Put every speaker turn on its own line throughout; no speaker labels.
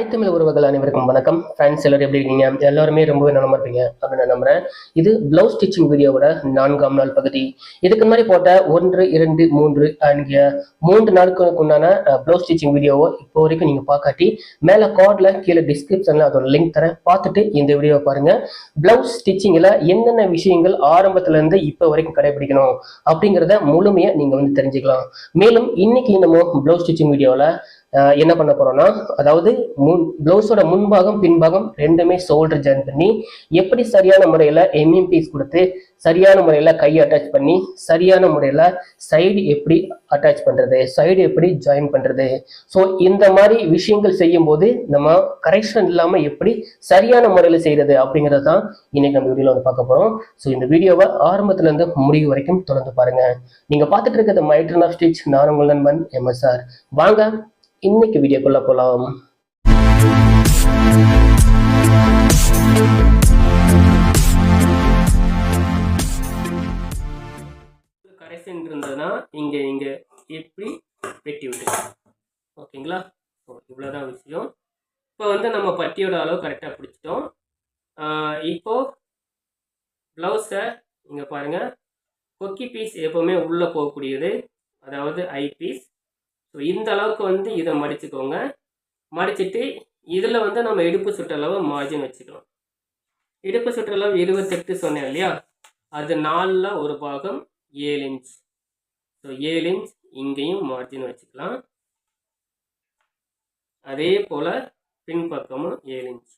தாய்த்தமிழ் உறவுகள் அனைவருக்கும் வணக்கம். ஃப்ரெண்ட்ஸ் எல்லாரும் எப்படி இருக்கீங்க? எல்லாருமே ரொம்பவே நலமா இருப்பீங்க அப்படின்னு நான் நம்புறேன். இது பிளவுஸ் ஸ்டிச்சிங் வீடியோவோட 4ஆம் நாள் பகுதி. இதுக்கு முன்னாடி போட்ட 1, 2, 3 ஆகிய 3 நாட்களுக்கு உண்டான பிளவுஸ் ஸ்டிச்சிங் வீடியோவை இப்போ வரைக்கும் நீங்க பார்க்காட்டி மேல கார்ட்ல கீழே டிஸ்கிரிப்ஷன்ல அதோட லிங்க் தரேன், பார்த்துட்டு இந்த வீடியோவை பாருங்க. பிளவுஸ் ஸ்டிச்சிங்ல என்னென்ன விஷயங்கள் ஆரம்பத்துல இருந்து இப்போ வரைக்கும் கடைபிடிக்கணும் அப்படிங்கிறத முழுமையா நீங்க தெரிஞ்சுக்கலாம். மேலும் இன்னைக்கு நம்ம பிளவுஸ் ஸ்டிச்சிங் வீடியோல என்ன பண்ண போறோம்னா, அதாவது பிளவுஸோட முன்பாகம் பின்பாகம் ரெண்டுமே ஷோல்டர் ஜாயின் பண்ணி எப்படி சரியான முறையில எம்எம் பீஸ் கொடுத்து சரியான முறையில கை அட்டாச் பண்ணி சரியான முறையில சைடு எப்படி அட்டாச் பண்றது, சைடு எப்படி ஜாயின் பண்றது, ஸோ இந்த மாதிரி விஷயங்கள் செய்யும் போது நம்ம கரெக்ஷன் இல்லாம எப்படி சரியான முறையில செய்யறது அப்படிங்கிறது தான் இன்னைக்கு நம்ம வீடியோல பார்க்க போறோம். ஸோ இந்த வீடியோவை ஆரம்பத்துல இருந்து முடிவு வரைக்கும் தொடர்ந்து பாருங்க. நீங்க பார்த்துட்டு இருக்கிறது மை ட்ரெண்ட் ஆஃப் ஸ்டிச். நான் உங்கள் நண்பன் MSR. வாங்க இன்னைக்கு வீடியோக்குள்ள போலாம். கரெக்ஷன் இருந்ததுன்னா இங்க எப்படி வெட்டி விட்டுக்கலாம். ஓகேங்களா? இவ்வளவுதான் விஷயம். இப்போ நம்ம பட்டியோட அளவு கரெக்டாக பிடிச்சிட்டோம். இப்போ பிளவுஸை இங்க பாருங்க, கொக்கி பீஸ் எப்பவுமே உள்ள போகக்கூடியது, அதாவது ஐ பீஸ். ஸோ இந்த அளவுக்கு இதை மடிச்சுக்கோங்க. மடிச்சுட்டு இதில் நம்ம இடுப்பு சுற்றளவு மார்ஜின் வச்சுக்கலாம். இடுப்பு சுற்றளவு 28 சொன்னேன் இல்லையா, அது 4ல் ஒரு பாகம் 7 இன்ச். ஸோ 7 இன்ச் இங்கேயும் மார்ஜின் வச்சுக்கலாம். அதே போல் பின்பக்கமும் 7 இன்ச்.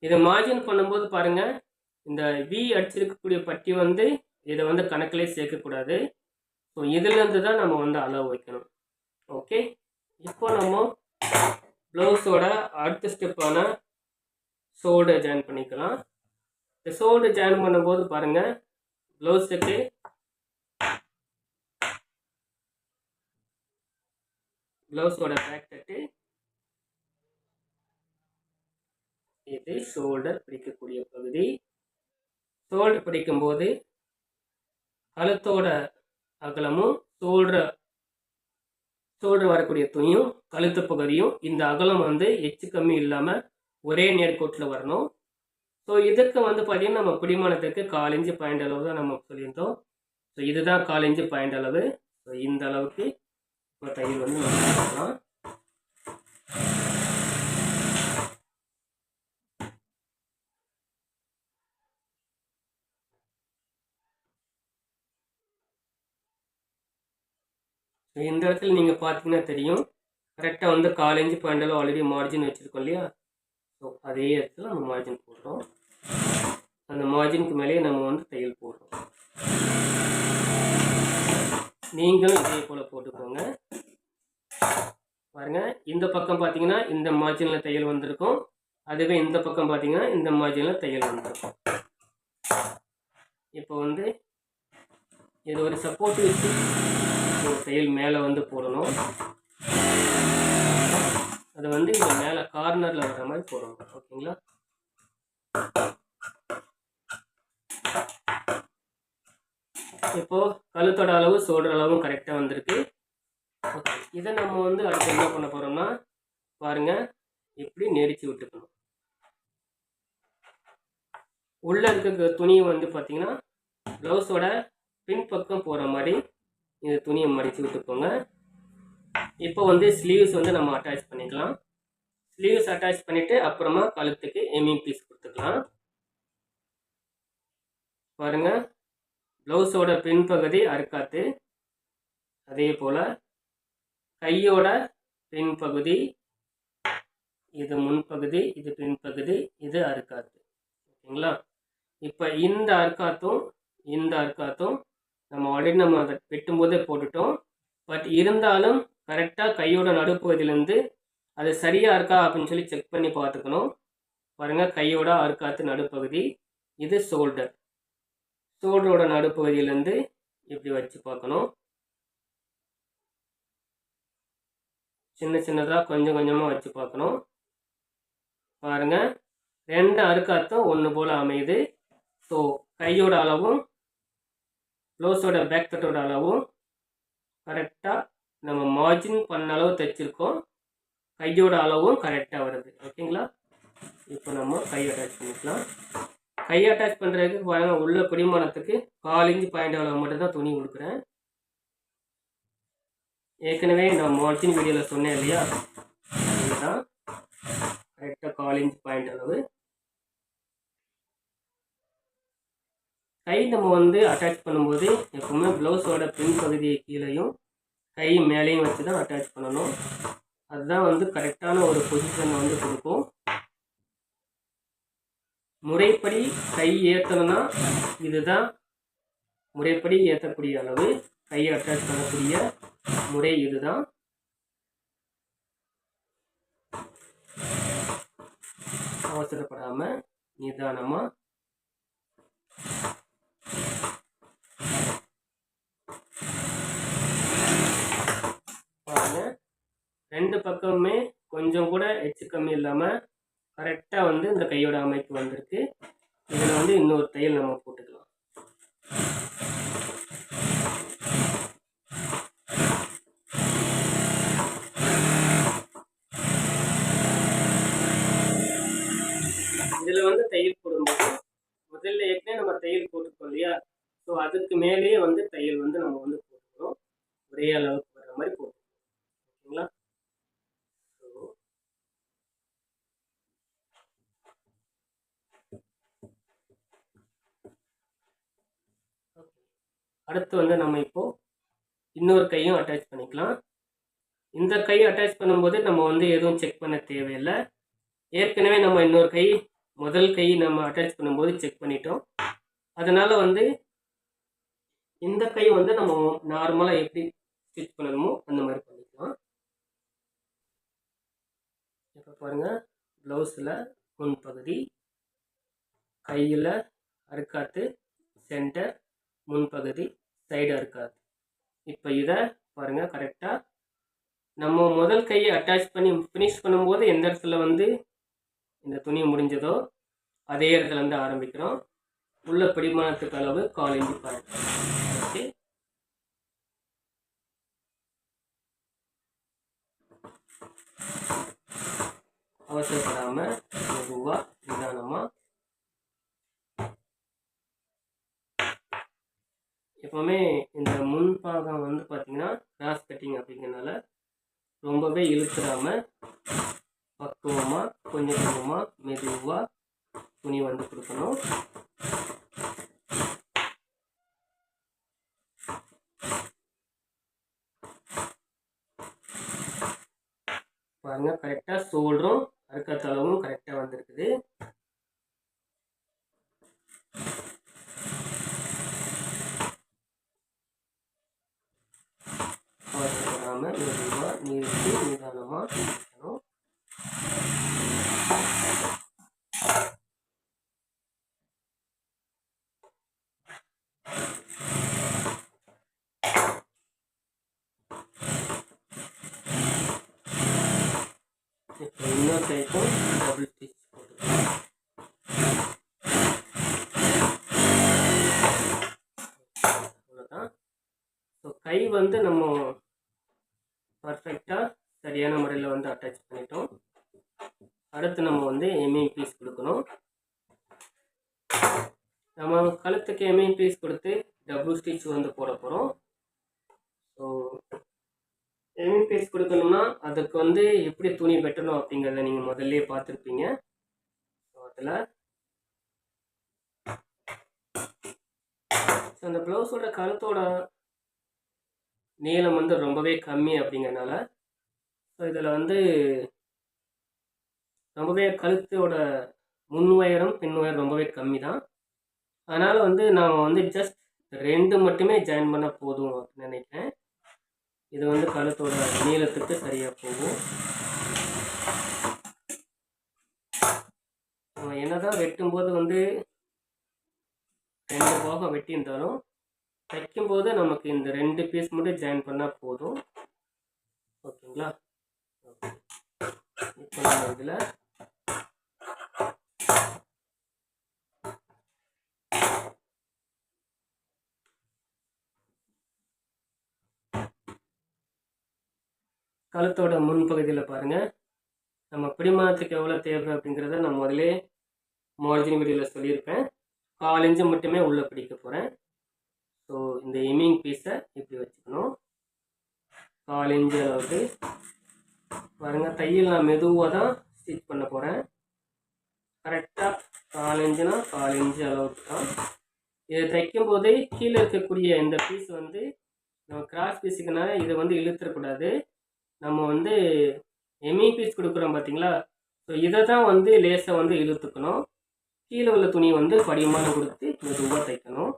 இதை மார்ஜின் பண்ணும்போது பாருங்கள், இந்த வி அடிச்சிருக்கக்கூடிய பட்டி இதை கணக்கிலே சேர்க்கக்கூடாது. ஸோ இதுலேருந்து தான் நம்ம அளவு வைக்கணும். ஓகே, இப்போ நம்ம ப்ளவுஸோட அடுத்த ஸ்டெப்பான ஷோல்டர் ஜாயின் பண்ணிக்கலாம். இந்த ஷோல்டர் ஜாயின் பண்ணும்போது பாருங்கள், ப்ளவுஸுக்கு ப்ளவுஸோட பேக் தட்டு, இது ஷோல்டர் பிடிக்கக்கூடிய பகுதி. ஷோல்டர் பிடிக்கும்போது கழுத்தோட அகலமும் ஷோல்டர் வரக்கூடிய துணியும் கழுத்து பகுதியும் இந்த அகலம் எச்சு கம்மி இல்லாமல் ஒரே நேர்கோட்டில் வரணும். ஸோ இதுக்கு பார்த்தீங்கன்னா நம்ம பிடிமானத்துக்கு 1/4 இன்ச்சு பாயிண்ட் அளவு தான் நம்ம சொல்லியிருந்தோம். ஸோ இதுதான் 1/4 இன்ச்சு பாயிண்ட் அளவு. ஸோ இந்த அளவுக்கு இப்போ தையல் நம்ம பண்ணலாம். இந்த இடத்துல நீங்கள் பார்த்தீங்கன்னா தெரியும், கரெக்டாக 1/4 இன்ச்சு பாயிண்ட் அளவு ஆல்ரெடி மார்ஜின் வச்சுருக்கோம் இல்லையா. ஸோ அதே இடத்துல நம்ம மார்ஜின் போடுறோம். அந்த மார்ஜினுக்கு மேலேயே நம்ம தையல் போடுறோம். நீங்களும் இதே போல் போட்டுக்கோங்க. பாருங்கள், இந்த பக்கம் பார்த்தீங்கன்னா இந்த மார்ஜினில் தையல் வந்திருக்கும், அதுவே இந்த பக்கம் பார்த்தீங்கன்னா இந்த மார்ஜினில் தையல் வந்திருக்கும். இப்போ இது ஒரு சப்போர்ட் வச்சு தையல் மேலே போடணும். அது இந்த மேலே கார்னரில் வர மாதிரி போடணும். ஓகேங்களா? இப்போ கழுத்தோட அளவு ஷோல்டர் அளவும் கரெக்டாக வந்திருக்கு. ஓகே, இதை நம்ம அடுத்து என்ன பண்ண போகிறோம்னா, பாருங்கள், இப்படி நெரிச்சு விட்டுக்கணும். உள்ளே இருக்க துணியை பார்த்தீங்கன்னா ப்ளவுஸோட பின்பக்கம் போகிற மாதிரி இந்த துணியை மடித்து விட்டுக்கோங்க. இப்போ ஸ்லீவ்ஸ் நம்ம அட்டாச் பண்ணிக்கலாம். ஸ்லீவ்ஸ் அட்டாச் பண்ணிவிட்டு அப்புறமா கழுத்துக்கு எம்மிங் பீஸ் கொடுத்துக்கலாம். பாருங்கள், ப்ளவுஸோட பின்பகுதி அறுக்காத்து, அதே போல் கையோட பின்பகுதி, இது முன்பகுதி, இது பின்பகுதி, இது அறுக்காத்து. ஓகேங்களா? இப்போ இந்த அறுக்காத்தும் நம்ம ஆல்ரெடி நம்ம அதை வெட்டும்போதே போட்டுட்டோம். பட் இருந்தாலும் கரெக்டாக கையோட நடுப்பகுதியிலேருந்து அது சரியாக இருக்கா அப்படின்னு சொல்லி செக் பண்ணி பார்த்துக்கணும். பாருங்கள், கையோட அறுக்காத்து நடுப்பகுதி, இது ஷோல்டரோட நடுப்பகுதியிலேருந்து இப்படி வச்சு பார்க்கணும். சின்னதாக கொஞ்சம் கொஞ்சமாக வச்சு பார்க்கணும். பாருங்கள், 2 அறுக்காத்தும் ஒன்று போல் அமையுது. ஸோ கையோட அளவும் ப்ளவுஸோட பேக் தட்டோட அளவும் கரெக்டாக நம்ம மார்ஜின் பண்ண அளவு தைச்சிருக்கோம். கையோட அளவும் கரெக்டாக வருது. ஓகேங்களா? இப்போ நம்ம கை அட்டாச் பண்ணிக்கலாம். கை அட்டாச் பண்ணுறதுக்கு பாருங்க, உள்ள பிடிமானத்துக்கு 1/4 இன்ச் பாயிண்ட் அளவு மட்டும்தான் துணி கொடுக்குறேன். ஏற்கனவே நான் மார்ஜின் வீடியோவில் சொன்னேன் இல்லையா, இதுதான் கரெக்டாக 1/4 இன்ச் பாயிண்ட் அளவு. கை நம்ம வந்து அட்டாச் பண்ணும்போது எப்பவுமே ப்ளவுஸோட பின் பகுதியை கீழையும் கை மேலேயும் வச்சு தான் அட்டாச் பண்ணணும். அதுதான் வந்து கரெக்டான ஒரு பொசிஷன் வந்து கொடுக்கும். முறைப்படி கை ஏற்றணும்னா இதுதான் முறைப்படி ஏற்றக்கூடிய அளவு. கையை அட்டாச் பண்ணக்கூடிய முறை இதுதான். அவசரப்படாம நிதானமா பாருங்க. 2 பக்கமுமே கொஞ்சம் கூட எச்சு கம்மி இல்லாமல் கரெக்டாக வந்து இந்த கையோட அமைப்பு வந்திருக்கு. இதில் வந்து இன்னொரு தையல் நம்ம போட்டுக்கலாம். இதில் வந்து தையல் போடும்போது முதல்ல ஏற்கனவே நம்ம தையல் போட்டுக்கோம் இல்லையா, ஸோ அதுக்கு மேலேயே வந்து தையல் வந்து நம்ம வந்து போட்டுக்கணும். ஒரே அளவுக்கு வர மாதிரி போட்டுக்கணும். ஓகேங்களா? அடுத்து வந்து நம்ம இப்போ இன்னொரு கையும் அட்டாச் பண்ணிக்கலாம். இந்த கை அட்டாச் பண்ணும்போது நம்ம வந்து எதுவும் செக் பண்ண தேவையில்லை. ஏற்கனவே நம்ம இன்னொரு கை முதல் கை நம்ம அட்டாச் பண்ணும்போது செக் பண்ணிட்டோம். அதனால வந்து இந்த கை வந்து நம்ம நார்மலாக எப்படி ஸ்டிச் பண்ணணுமோ அந்த மாதிரி பண்ணிக்கலாம். இப்போ பாருங்க, ப்ளவுஸில் முன்பகுதி, கையில் அறுக்காத்து, சென்டர், முன்பகுதி, சைடு அறுக்காத்து. இப்போ இதை பாருங்க, கரெக்டாக நம்ம முதல் கையை அட்டாச் பண்ணி ஃபினிஷ் பண்ணும்போது எந்த இடத்துல வந்து இந்த துணி முடிஞ்சதோ அதே இடத்துல இருந்து ஆரம்பிக்கிறோம். உள்ள பிடிமானத்துக்கு அளவு 1/4 இன்ச் பாயிண்ட். ஓகே, அவசரப்படாம மெதுவா நிதானமா. எப்பவுமே இந்த முன்பாகம் வந்து பார்த்தீங்கன்னா கிராஸ் கட்டிங் அப்படிங்கிறதுனால ரொம்பவே இழுத்துடாம பக்குவமாக கொஞ்சம் கொஞ்சமாக மெதுவாக துணி வந்து கொடுக்கணும். பாருங்க, கரெக்டாக ஷோல்டரும் அறுக்காத்த அளவும் கரெக்டாக வந்திருக்குது. அவசரப்படாமல் மெதுவாக நிறுத்தி நிதானமாக இருக்கணும். இப்போ இன்னொரு கைக்கும் டபுள் ஸ்டிச் போட்டுக்கலாம். அவ்வளோதான். ஸோ கை வந்து நம்ம பர்ஃபெக்டாக சரியான முறையில் வந்து அட்டாச் பண்ணிட்டோம். அடுத்து நம்ம வந்து எம்மிங் பீஸ் கொடுக்கணும். நம்ம கழுத்துக்கு எம்மிங் பீஸ் கொடுத்து டபுள் ஸ்டிச் வந்து போட போகிறோம். ஸோ எம்மிங் பீஸ் கொடுக்கணும்னா அதுக்கு வந்து எப்படி துணி வெட்டணும் அப்படிங்கிறத நீங்கள் முதல்ல பார்த்துருப்பீங்க. ஸோ அதில் அந்த ப்ளவுஸோட கழுத்தோட நீளம் வந்து ரொம்பவே கம்மி அப்படிங்கிறனால ஸோ இதில் வந்து ரொம்பவே கழுத்தோட முன் உயரம் பின் உயரம் ரொம்பவே கம்மி தான். அதனால் வந்து நாம் வந்து ஜஸ்ட் 2 மட்டுமே ஜாயின் பண்ணால் போதும் அப்படின்னு நினைக்கிறேன். இது வந்து கழுத்தோட நீளத்துக்கு சரியாக போகும். நம்ம என்னதான் வெட்டும்போது வந்து 2 பாகம் வெட்டியிருந்தாலும் தைக்கும்போது நமக்கு இந்த 2 பீஸ் மட்டும் ஜாயின் பண்ணால் போதும். ஓகேங்களா? இப்போ நம்ம இதில் கழுத்தோட முன்பகுதியில் பாருங்கள், நம்ம பிடிமானத்துக்கு எவ்வளோ தேவை அப்படிங்கிறத நான் முதலே மார்ஜின் வீடியோவில் சொல்லியிருப்பேன். 1/4 இன்ச்சு மட்டுமே உள்ளே பிடிக்க போகிறேன். ஸோ இந்த எம்மிங் பீஸை இப்படி வச்சுக்கணும். 1/4 இன்ச்சு அளவுக்கு பாருங்கள். தையல் நான் மெதுவாக தான் ஸ்டிச் பண்ண போகிறேன். கரெக்டாக 1/4 இன்ச்சுனா 1/4 இன்ச்சு அளவுக்கு தான். இதை தைக்கும் போதே கீழே இருக்கக்கூடிய இந்த பீஸ் வந்து நம்ம கிராஸ் பீஸுக்குனால இதை வந்து இழுத்துடக்கூடாது. நம்ம வந்து எம்மிங் பீஸ் கொடுக்குறோம் பார்த்தீங்களா, ஸோ இதை தான் வந்து லேஸை வந்து இழுத்துக்கணும். கீழே உள்ள துணி வந்து படிமானம் கொடுத்து மெதுவாக தைக்கணும்.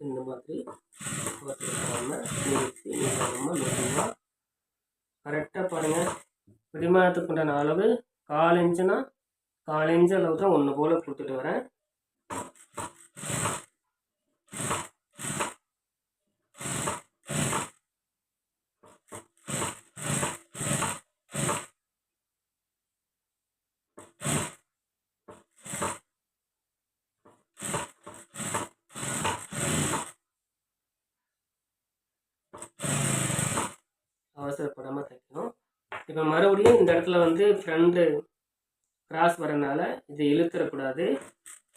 இந்த மாதிரி மெதுவாக கரெக்டாக பாருங்கள். பிடிமானத்துக்கு உண்டான அளவு 1/4 இன்ச்சுனா 1/4 இன்ச்சு அளவு தான் ஒன்று போல் கொடுத்துட்டு வரேன். அவசரப்படாமல் தைக்கணும். இப்போ மறுபடியும் இந்த இடத்துல வந்து ஃப்ரண்ட்டு கிராஸ் வரனால இதை இழுத்துடக்கூடாது.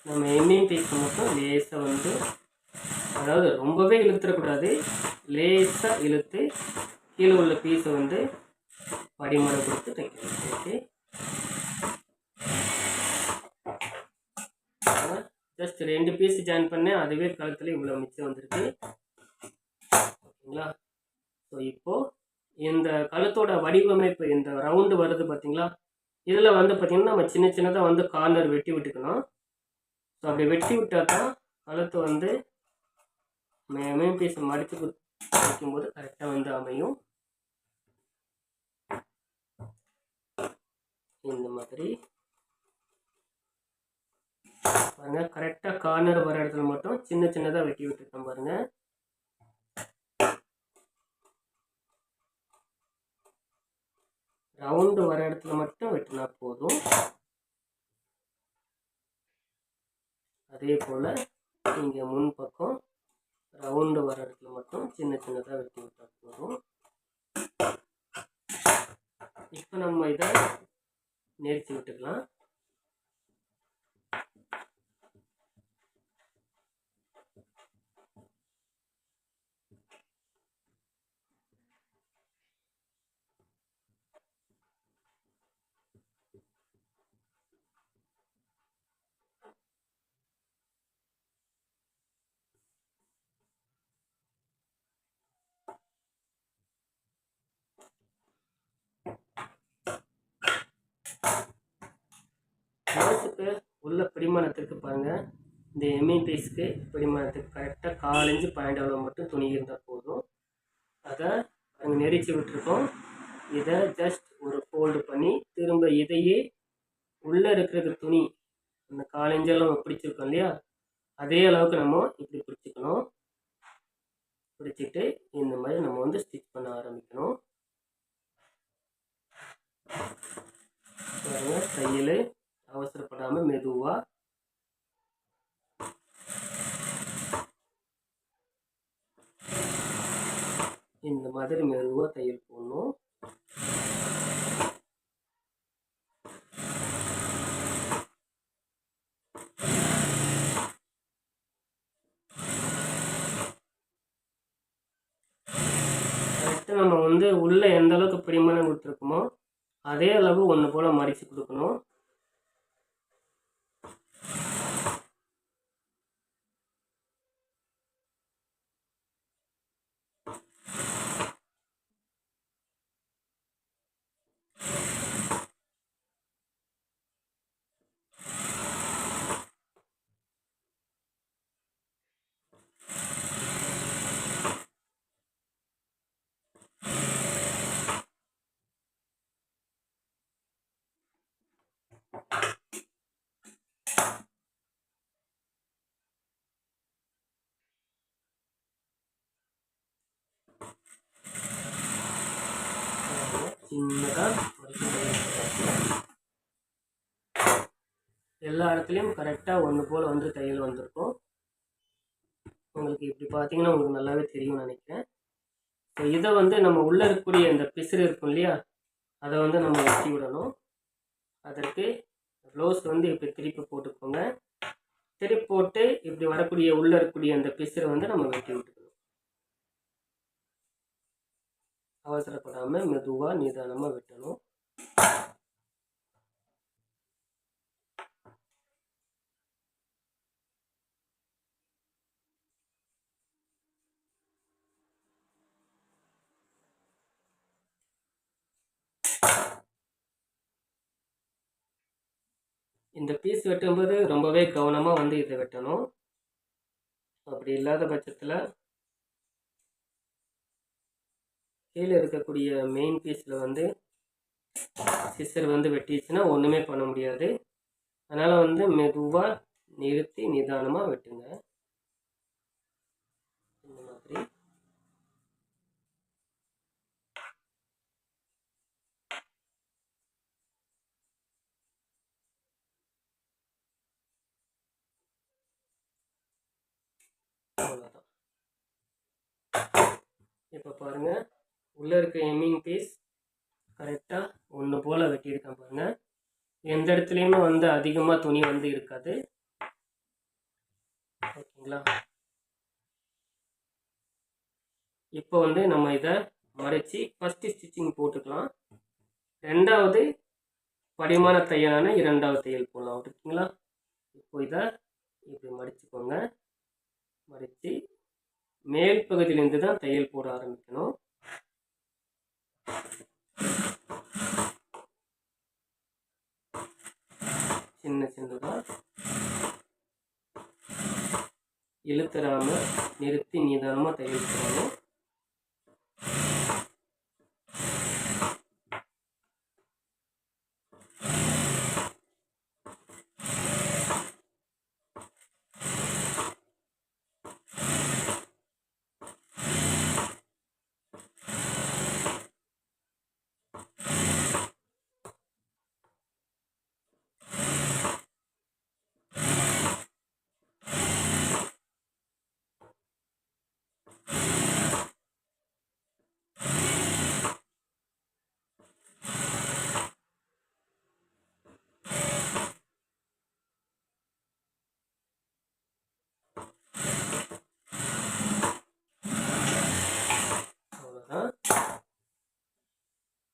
நம்ம எம்மிங் பீஸை மட்டும் லேசாக வந்து, அதாவது ரொம்பவே இழுத்துடக்கூடாது, லேசாக இழுத்து கீழே உள்ள பீஸை வந்து படிமானம் கொடுத்து தைக்கணும். ஓகே, ஜஸ்ட் 2 பீஸ் ஜாயின் பண்ணேன், அதுவே கழுத்தில் இவ்வளோ மிச்சம் வந்திருக்கு. ஓகேங்களா. ஸோ இப்போது இந்த கழுத்தோட வடிவமைப்பு, இந்த ரவுண்டு வருது பார்த்தீங்களா, இதில் வந்து பார்த்திங்கன்னா நம்ம சின்ன சின்னதாக வந்து கார்னர் வெட்டி விட்டுக்கணும். ஸோ அப்படி வெட்டி விட்டால் தான் கழுத்து வந்து எம்மிங் பீஸை மடித்து வைக்கும்போது கரெக்டாக வந்து அமையும். இந்த மாதிரி பாருங்கள். கரெக்டாக கார்னர் வர இடத்துல மட்டும் சின்ன சின்னதாக வெட்டி விட்டுருக்கோம் பாருங்கள். ரவுண்டு வர இடத்துல மட்டும் வெட்டினா போதும். அதே போல் இங்கே முன் பக்கம் ரவுண்டு வர இடத்துல மட்டும் சின்ன சின்னதாக வெட்டி விட்டால் போதும். இப்போ நம்ம இதை நெரிச்சு விட்டுக்கலாம். ப்ளவுஸுக்கு உள்ள பிடிமானத்துக்கு பாருங்கள், இந்த எம்மிங் பீஸுக்கு பிடிமானத்துக்கு கரெக்டாக 1/4 இன்ச்சு பாயிண்ட் அளவு மட்டும் துணி இருந்தால் போதும். அதை அங்கே நெரிச்சு விட்டுருக்கோம். இதை ஜஸ்ட் ஒரு ஃபோல்டு பண்ணி திரும்ப இதையே உள்ளே இருக்கிறது துணி அந்த 1/4 இன்ச்செல்லாம் நம்ம பிடிச்சிருக்கோம் இல்லையா, அதே அளவுக்கு நம்ம இப்படி பிடிச்சிக்கணும். பிடிச்சிட்டு இந்த மாதிரி நம்ம வந்து ஸ்டிச் பண்ண ஆரம்பிக்கணும். பாருங்கள், தையல் அவசரப்படாமல் மெதுவாக இந்த மாதிரி மெதுவாக தையல் போடணும். கரெக்டாக நம்ம வந்து உள்ளே எந்த அளவுக்கு பிடிமானம் கொடுத்துருக்கோமோ அதே அளவு ஒன்று போல் மடித்து கொடுக்கணும். சின்னதாக எல்லா இடத்துலையும் கரெக்டாக ஒன்று போல் வந்து தையல் வந்திருக்கும். உங்களுக்கு இப்படி பார்த்தீங்கன்னா உங்களுக்கு நல்லாவே தெரியும்னு நினைக்கிறேன். ஸோ இதை வந்து நம்ம உள்ளே இருக்கக்கூடிய இந்த பிசுறு இருக்கும் இல்லையா, அதை வந்து நம்ம வெட்டி விடணும். அதற்கு ப்ளவுஸ் வந்து இப்படி திருப்பி போட்டுக்கோங்க. திருப்பி போட்டு இப்படி வரக்கூடிய உள்ளே இருக்கக்கூடிய அந்த பிசுறை வந்து நம்ம வெட்டி விட்டுக்கணும். அவசரப்படாமல் மெதுவாக நிதானமாக வெட்டணும். இந்த பீஸ் வெட்டும்போது ரொம்பவே கவனமாக வந்து இதை வெட்டணும். அப்படி இல்லாத பட்சத்தில் கீழே இருக்கக்கூடிய மெயின் பீஸில் வந்து சிசர் வந்து வெட்டிச்சுன்னா ஒன்றுமே பண்ண முடியாது. அதனால் வந்து மெதுவாக நிறுத்தி நிதானமாக வெட்டுங்க. இந்த மாதிரி அவ்வளோதான். இப்போ பாருங்கள், உள்ளே இருக்க எம்மிங் பீஸ் கரெக்டாக ஒன்று போல் வெட்டியிருக்கேன் பாருங்கள். எந்த இடத்துலையுமே வந்து அதிகமாக துணி வந்து இருக்காது. ஓகேங்களா? இப்போ வந்து நம்ம இதை மறைச்சி ஃபஸ்ட்டு ஸ்டிச்சிங் போட்டுக்கலாம். ரெண்டாவது படிமான தையலான இரண்டாவது தையல் போடலாம். ஓகேங்களா? இப்போ இதை இப்படி மடிச்சுக்கோங்க. மடித்து மேல் பகுதியிலேருந்து தான் தையல் போட ஆரம்பிக்கணும். சின்ன சின்னதாக இழுத்துறாமல் நிறுத்தி நிதானமாக தையல் போடணும்.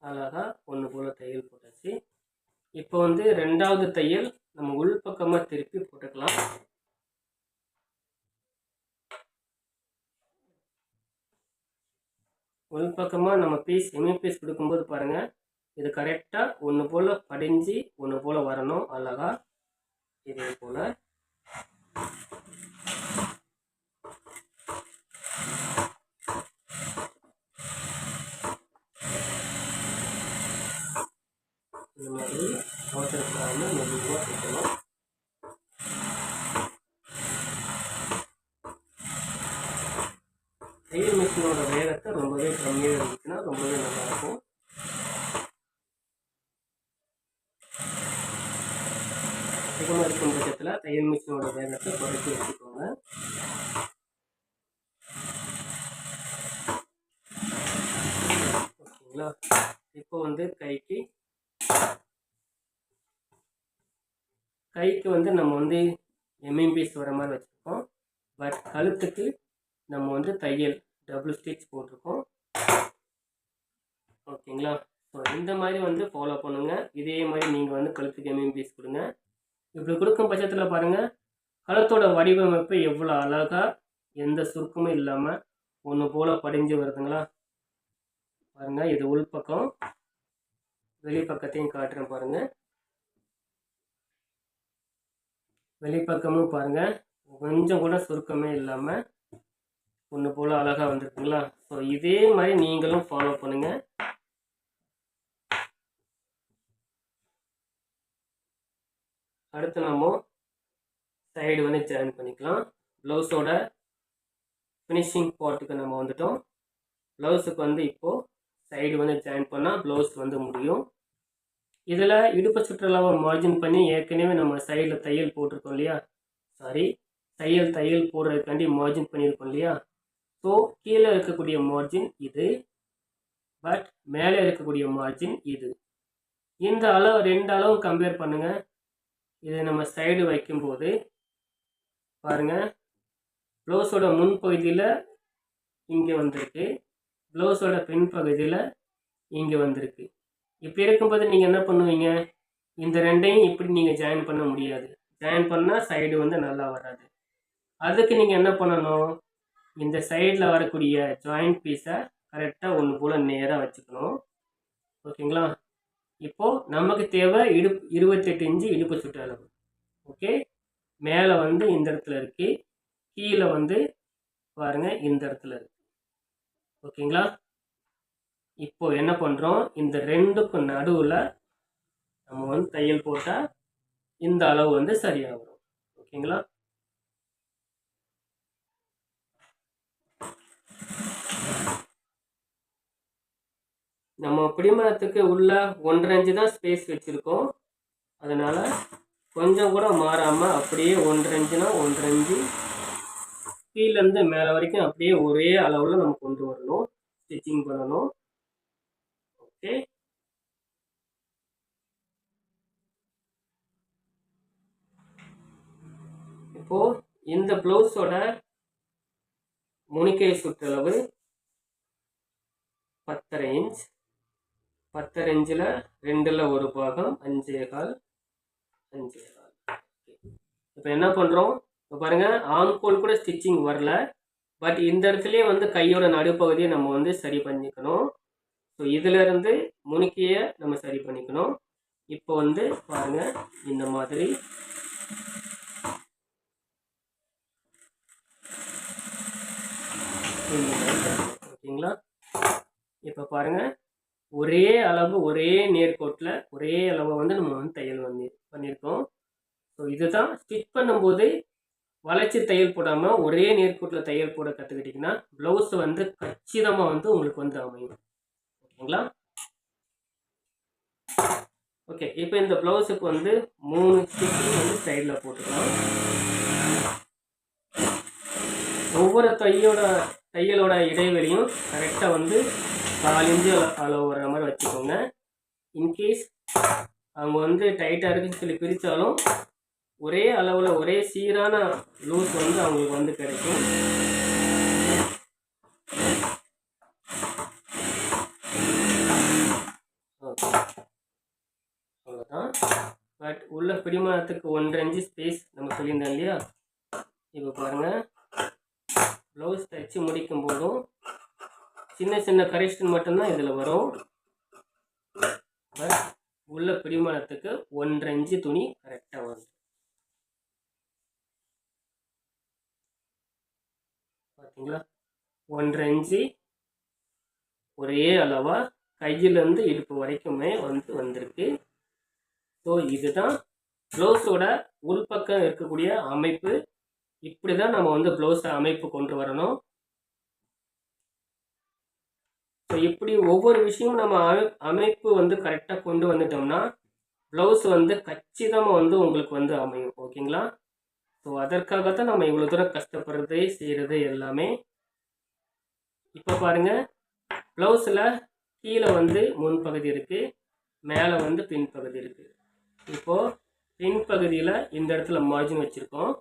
அழகாக ஒன்று போல் தையல் போட்டாச்சு. இப்போ வந்து ரெண்டாவது தையல் நம்ம உள்பக்கமாக திருப்பி போட்டுக்கலாம். உள்பக்கமாக நம்ம பீஸ் எம்இ பீஸ் கொடுக்கும்போது பாருங்கள், இது கரெக்டாக ஒன்று போல் படிஞ்சு ஒன்று போல் வரணும். அழகாக இதே போல் இந்த மாதிரி அவசரப்படாமல் மெதுவாக தைக்கணும். தையல் மிஷினோட வேகத்தை ரொம்பவே கம்மியாக இருந்துச்சுன்னா ரொம்பவே நல்லாயிருக்கும். அதிகமாக இருக்கும் பட்சத்தில் தையல் மிஷினோட வேகத்தை குறைச்சி வச்சுக்கோங்க. ஓகேங்களா? இப்போ வந்து கைக்கு வந்து நம்ம வந்து எம்இ பீஸ் வர மாதிரி வச்சுருக்கோம். பட் கழுத்துக்கு நம்ம வந்து தையல் டபுள் ஸ்டிச் போட்டிருக்கோம். ஓகேங்களா? ஸோ இந்த மாதிரி வந்து ஃபாலோ பண்ணுங்கள். இதே மாதிரி நீங்கள் வந்து கழுத்துக்கு எம்இ பீஸ் கொடுங்க. இப்படி கொடுக்கும் பட்சத்தில் பாருங்கள், கழுத்தோட வடிவமைப்பு எவ்வளோ அழகாக எந்த சுருக்கமும் இல்லாமல் ஒன்று போல் படிஞ்சு வருதுங்களா? பாருங்கள், இது உள்பக்கம், வெளிப்பக்கத்தையும் காட்டுறேன் பாருங்கள். வெளிப்பக்கமும் பாருங்கள், கொஞ்சம் கூட சுருக்கமே இல்லாமல் ஒன்று போல் அழகாக வந்துருக்குங்களா? ஸோ இதே மாதிரி நீங்களும் ஃபாலோ பண்ணுங்கள். அடுத்து நம்ம சைடு வந்து ஜாயின் பண்ணிக்கலாம். ப்ளவுஸோட ஃபினிஷிங் பார்ட்டுக்கு நம்ம வந்துட்டோம். ப்ளவுஸுக்கு வந்து இப்போது சைடு வந்து ஜாயின் பண்ணால் ப்ளவுஸ் வந்து முடியும். இதில் இடுப்பு சுற்றளவை மார்ஜின் பண்ணி ஏற்கனவே நம்ம சைடில் தையல் போட்டிருக்கோம் இல்லையா, தையல் போடுறதுக்காண்டி மார்ஜின் பண்ணியிருக்கோம் இல்லையா. ஸோ கீழே இருக்கக்கூடிய மார்ஜின் இது, பட் மேலே இருக்கக்கூடிய மார்ஜின் இது. இந்த அளவு 2 அளவும் கம்பேர் பண்ணுங்க. இதை நம்ம சைடு வைக்கும்போது பாருங்கள், ப்ளவுஸோட முன்பகுதியில் இங்கே வந்திருக்கு, ப்ளவுஸோட பின்பகுதியில் இங்கே வந்திருக்கு. இப்படி இருக்கும்போது நீங்கள் என்ன பண்ணுவீங்க, இந்த ரெண்டையும் இப்படி நீங்கள் ஜாயின் பண்ண முடியாது. ஜாயின் பண்ணால் சைடு வந்து நல்லா வராது. அதுக்கு நீங்கள் என்ன பண்ணணும், இந்த சைடில் வரக்கூடிய ஜாயிண்ட் பீஸை கரெக்டாக ஒன்று போல் நேராக வச்சுக்கணும். ஓகேங்களா. இப்போது நமக்கு தேவை 28 இன்ச்சு இடுப்பு சுற்றளவு. ஓகே, மேலே வந்து இந்த இடத்துல இருக்குது, கீழே வந்து பாருங்கள் இந்த இடத்துல இருக்குது. ஓகேங்களா. இப்போ என்ன பண்ணுறோம், இந்த ரெண்டுக்கும் நடுவில் நம்ம வந்து தையல் போட்டால் இந்த அளவு வந்து சரியாக வரும். ஓகேங்களா. நம்ம பிடிமரத்துக்கு உள்ள 1.5 இன்ச்சு தான் ஸ்பேஸ் வச்சுருக்கோம். அதனால் கொஞ்சம் கூட மாறாமல் அப்படியே 1.5 இன்ச்சுனா 1.5 இன்ச்சு கீழேருந்து மேலே வரைக்கும் அப்படியே ஒரே அளவில் நம்ம கொண்டு வரணும், ஸ்டிச்சிங் பண்ணணும். ஓகே, இப்போது இந்த ப்ளவுஸோட முனிக்கை சுற்றளவு 10.5 இன்ச். 10.5 இன்ச்சில் 2ல் 1 பாகம் 5.25. இப்போ என்ன பண்ணுறோம், இப்போ பாருங்கள், ஆம்கோல் கூட ஸ்டிச்சிங் வரல, பட் இந்த இடத்துலையே வந்து கையோட நடுப்பகுதியை நம்ம வந்து சரி பண்ணிக்கணும். ஸோ இதிலிருந்து முனிக்கையை நம்ம சரி பண்ணிக்கணும். இப்போ வந்து பாருங்கள், இந்த மாதிரி ஓகேங்களா. இப்போ பாருங்கள், ஒரே அளவு ஒரே நேர்கோட்டில் ஒரே அளவை வந்து நம்ம வந்து தையல் பண்ணியிருக்கோம். ஸோ இதுதான் ஸ்டிச் பண்ணும்போது வளைச்சி தையல் போடாமல் ஒரே நேர்கோட்டில் தையல் போட கற்றுக்கிட்டிங்கன்னா ப்ளவுஸ் வந்து கச்சிதமாக வந்து உங்களுக்கு வந்து அமையும். ஓகேங்களா. ஓகே, இப்போ இந்த ப்ளவுஸுக்கு வந்து 3 ஸ்டிச்சிங் வந்து சைடில் போட்டுக்கலாம். ஒவ்வொரு தையலோட இடைவெளியும் கரெக்டாக வந்து 4 இன்ச்சு அளவு வர மாதிரி வச்சுக்கோங்க. இன்கேஸ் அவங்க வந்து டைட்டாக இருக்குன்னு சொல்லி பிரித்தாலும் ஒரே அளவில் ஒரே சீரான லூஸ் வந்து அவங்களுக்கு வந்து கிடைக்கும். ஓகே, அவ்வளோதான். பட் உள்ள பிடிமானத்துக்கு 1.5 இன்ச்சு ஸ்பேஸ் நம்ம சொல்லியிருந்தோம் இல்லையா. இப்போ பாருங்கள், ப்ளவுஸ் தைச்சு முடிக்கும் போதும் சின்ன சின்ன கரெக்ஷன் மட்டும்தான் இதில் வரும். பட் உள்ள பிடிமானத்துக்கு 1.5 இன்ச்சு துணி கரெக்டாக வரும். பார்த்தீங்களா, 1.5 இன்ச்சு ஒரே அளவாக கையிலேருந்து இடுப்பு வரைக்குமே வந்திருக்கு. ஸோ இதுதான் ப்ளவுஸோட உள்பக்கம் இருக்கக்கூடிய அமைப்பு. இப்படி தான் நம்ம வந்து ப்ளவுஸை அமைப்பு கொண்டு வரணும். ஸோ இப்படி ஒவ்வொரு விஷயமும் நம்ம அமைப்பு வந்து கரெக்டாக கொண்டு வந்துட்டோம்னா ப்ளவுஸ் வந்து கச்சிதமாக வந்து உங்களுக்கு வந்து அமையும். ஓகேங்களா. ஸோ அதற்காகத்தான் நம்ம இவ்வளோ தூரம் கஷ்டப்படுறது செய்கிறது எல்லாமே. இப்போ பாருங்கள், ப்ளவுஸில் கீழே வந்து முன்பகுதி இருக்குது, மேலே வந்து பின்பகுதி இருக்குது. இப்போது பின்பகுதியில் இந்த இடத்துல மார்ஜின் வச்சுருக்கோம்,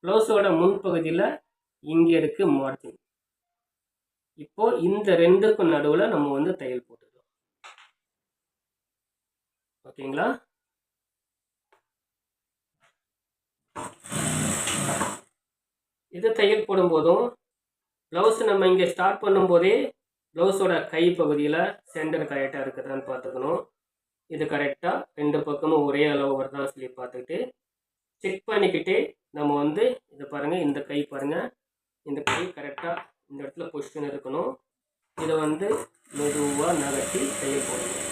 ப்ளவுஸோட முன்பகுதியில் இங்கே இருக்குது மார்ஜின். இப்போது இந்த ரெண்டுக்கும் நடுவில் நம்ம வந்து தையல் போட்டுக்கலாம். ஓகேங்களா. இது தையல் போடும்போதும் ப்ளவுஸ் நம்ம இங்கே ஸ்டார்ட் பண்ணும்போதே ப்ளவுஸோட கை பகுதியில் சென்டர் கரெக்டாக இருக்குதான்னு பார்த்துக்கணும். இது கரெக்டாக 2 பக்கமும் ஒரே அளவு வருதான்னு சொல்லி பார்த்துக்கிட்டு செக் பண்ணிக்கிட்டு நம்ம வந்து இதை பாருங்கள், இந்த கை பாருங்கள், இந்த கை கரெக்டாக இந்த இடத்துல பொசிஷன் இருக்கணும். இதை வந்து மெதுவாக நகர்த்தி தையல் போடணும்.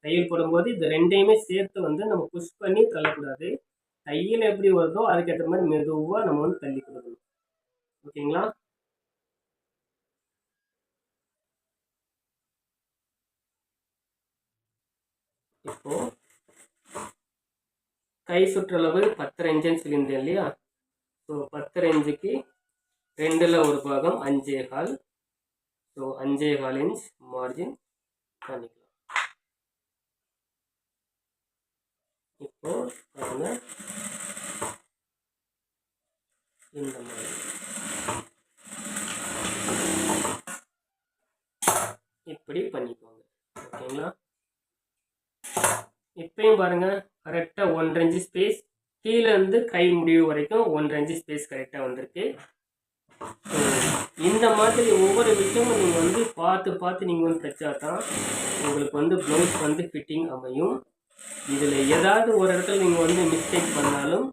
தையல் போடும்போது இது ரெண்டையுமே சேர்த்து வந்து நம்ம புஷ் பண்ணி தள்ளக்கூடாது. தையல் எப்படி வருதோ அதுக்கேற்ற மாதிரி மெதுவாக நம்ம வந்து தள்ளி கொடுக்கணும். ஓகேங்களா. இப்போ கை சுற்றளவு 10 இன்ச்சுன்னு சொல்லியிருந்தேன் இல்லையா? ஸோ 10 இன்ச்சுக்கு 2ல் 1 பாகம் 5.25. ஸோ 5.25 இன்ச் மார்ஜின் பண்ணிக்கலாம். இப்போ பாருங்க, இந்த மாதிரி இப்படி பண்ணிக்கோங்க. ஓகேங்களா? இப்பயும் பாருங்க, கரெக்டா 1.5 இன்ச் ஸ்பேஸ், கீழே இருந்து கை முடிவு வரைக்கும் 1.5 இன்ச் ஸ்பேஸ் கரெக்டா வந்திருக்கு. இந்த மாதிரி ஒவ்வொரு விஷயமும் நீங்க வந்து பார்த்து நீங்க வந்து தைச்சாதான் உங்களுக்கு வந்து ப்ளவுஸ் வந்து ஃபிட்டிங் அமையும். இதுல ஏதாவது ஒரு இடத்துல நீங்க வந்து மிஸ்டேக் பண்ணாலும்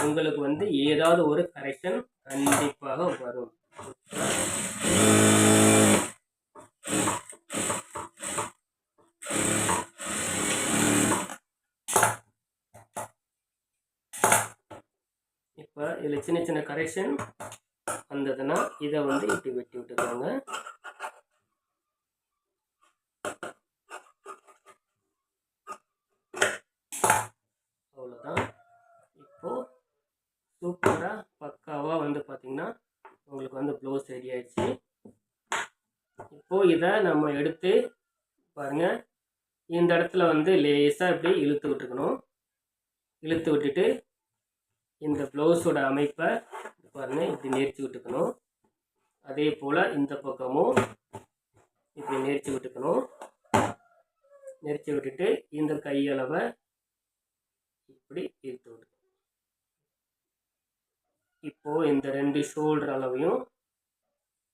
உங்களுக்கு வந்து ஏதாவது ஒரு கரெக்ஷன் கண்டிப்பாக வரும். இப்போ இதில் சின்ன சின்ன கரெக்ஷன் வந்ததுன்னா இதை வந்து இப்படி வெட்டி விட்டுக்கோங்க. அவ்வளோதான். இப்போ சூப்பராக பக்காவாக வந்து பார்த்தீங்கன்னா உங்களுக்கு வந்து ப்ளவுஸ் ரெடி ஆயிடுச்சு. இப்போ இதை நம்ம எடுத்து பாருங்க, இந்த இடத்துல வந்து லேசாக இப்படி இழுத்து விட்டுக்கணும். இழுத்து விட்டுட்டு இந்த ப்ளவுஸோட அமைப்பை பாருங்க இப்படி நேர்த்தி விட்டுக்கணும். அதே போல் இந்த பக்கமும் இப்படி நேர்த்தி விட்டுக்கணும். நேர்த்தி விட்டுட்டு இந்த கையளவை இப்படி இழுத்து விட்டுக்கணும். இப்போ இந்த 2 ஷோல்டர் அளவையும்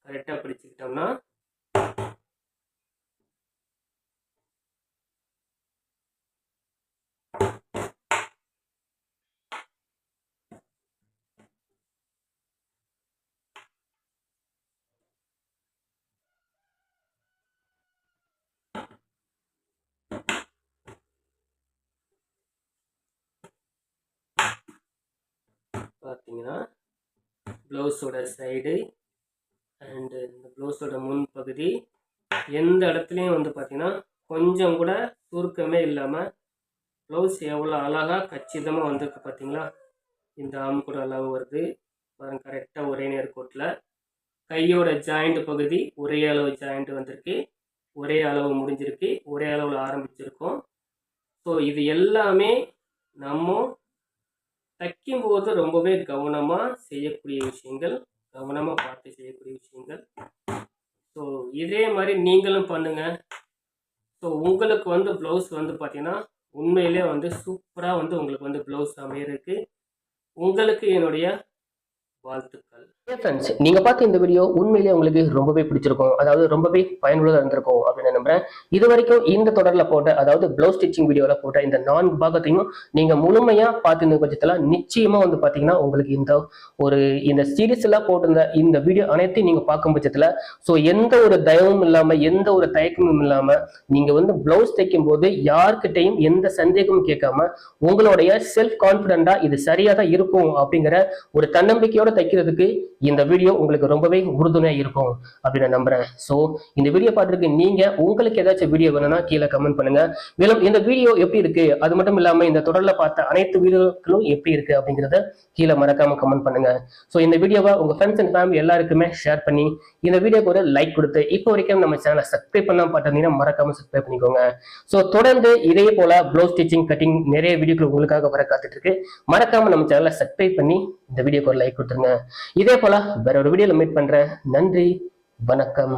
கரெக்டாக பிடிச்சிக்கிட்டோம்னா பார்த்தீங்கன்னா ப்ளவுஸோட சைடு அண்டு இந்த ப்ளவுஸோட முன் பகுதி எந்த இடத்துலையும் வந்து பார்த்தீங்கன்னா கொஞ்சம் கூட சுருக்கமே இல்லாமல் ப்ளவுஸ் எவ்வளோ அழகாக கச்சிதமாக வந்திருக்கு பார்த்தீங்களா? இந்த ஆம் கூட அளவு வருது பாருங்க, கரெக்டாக ஒரே நேர்கோட்டில். கையோட ஜாயிண்ட் பகுதி ஒரே அளவு ஜாயிண்ட் வந்திருக்கு, ஒரே அளவு முடிஞ்சிருக்கு, ஒரே அளவில் ஆரம்பிச்சிருக்கோம். ஸோ இது எல்லாமே நம்ம தைக்கும்போது ரொம்பவே கவனமாக செய்யக்கூடிய விஷயங்கள், கவனமாக பார்த்து செய்யக்கூடிய விஷயங்கள். ஸோ இதே மாதிரி நீங்களும் பண்ணுங்கள். ஸோ உங்களுக்கு வந்து ப்ளவுஸ் வந்து பார்த்தீங்கன்னா உண்மையிலே வந்து சூப்பராக வந்து உங்களுக்கு வந்து ப்ளவுஸ் அமையிறதுக்கு உங்களுக்கு என்னுடைய வாழ்த்துக்கள். ஃப்ரெண்ட்ஸ், நீங்க பார்த்த இந்த வீடியோ உண்மையிலேயே உங்களுக்கு ரொம்பவே பிடிச்சிருக்கும், அதாவது ரொம்பவே பயனுள்ளதாக இருந்திருக்கும் அப்படின்னு நம்புறேன். இது வரைக்கும் இந்த தொடரில் போட்ட, அதாவது ப்ளவுஸ் ஸ்டிச்சிங் வீடியோவில் போட்ட இந்த 4 பாகத்தையும் நீங்க முழுமையா பார்த்துருந்த பட்சத்தில் நிச்சயமா வந்து பார்த்தீங்கன்னா உங்களுக்கு இந்த சீரீஸ் எல்லாம் போட்டிருந்த இந்த வீடியோ அனைத்தையும் நீங்க பார்க்கும் பட்சத்தில் ஸோ எந்த ஒரு தயவும் இல்லாம, எந்த ஒரு தயக்கமும் இல்லாம நீங்க வந்து ப்ளவுஸ் தைக்கும் போது யார்கிட்டையும் எந்த சந்தேகமும் கேட்காம உங்களுடைய செல்ஃப் கான்பிடண்டா இது சரியா தான் இருக்கும் அப்படிங்கிற ஒரு தன்னம்பிக்கையோட தைக்கிறதுக்கு இந்த வீடியோ உங்களுக்கு ரொம்பவே உறுதுணையா இருக்கும் அப்படின்னு நம்புறேன். சோ இந்த வீடியோ பார்த்துருக்கு நீங்க உங்களுக்கு ஏதாச்சும் வீடியோ வேணும்னா கீழே கமெண்ட் பண்ணுங்க. மேலும் இந்த வீடியோ எப்படி இருக்கு, அது மட்டும் இல்லாம இந்த தொடர்ல பார்த்த அனைத்து வீடியோக்களும் எப்படி இருக்கு அப்படிங்கிறத கீழே மறக்காம கமெண்ட் பண்ணுங்க. சோ இந்த வீடியோவை உங்க ஃப்ரெண்ட்ஸ் அண்ட் ஃபேமிலி எல்லாருக்குமே ஷேர் பண்ணி இந்த வீடியோக்கு ஒரு லைக் கொடுத்து இப்போ வரைக்கும் நம்ம சேனலை சப்ஸ்கிரைப் பண்ணாம பார்த்தீங்கன்னா மறக்காம சப்ஸ்கிரைப் பண்ணிக்கோங்க. சோ தொடர்ந்து இதே போல ப்ளவுஸ் ஸ்டிச்சிங், கட்டிங் நிறைய வீடியோக்கள் உங்களுக்காக வர காத்துட்டு இருக்கு. மறக்காம நம்ம சேனலை சப்ஸ்கிரைப் பண்ணி இந்த வீடியோக்கு ஒரு லைக் கொடுத்துருங்க. இதே போல வேற ஒரு வீடியோல மீட் பண்றேன். நன்றி, வணக்கம்.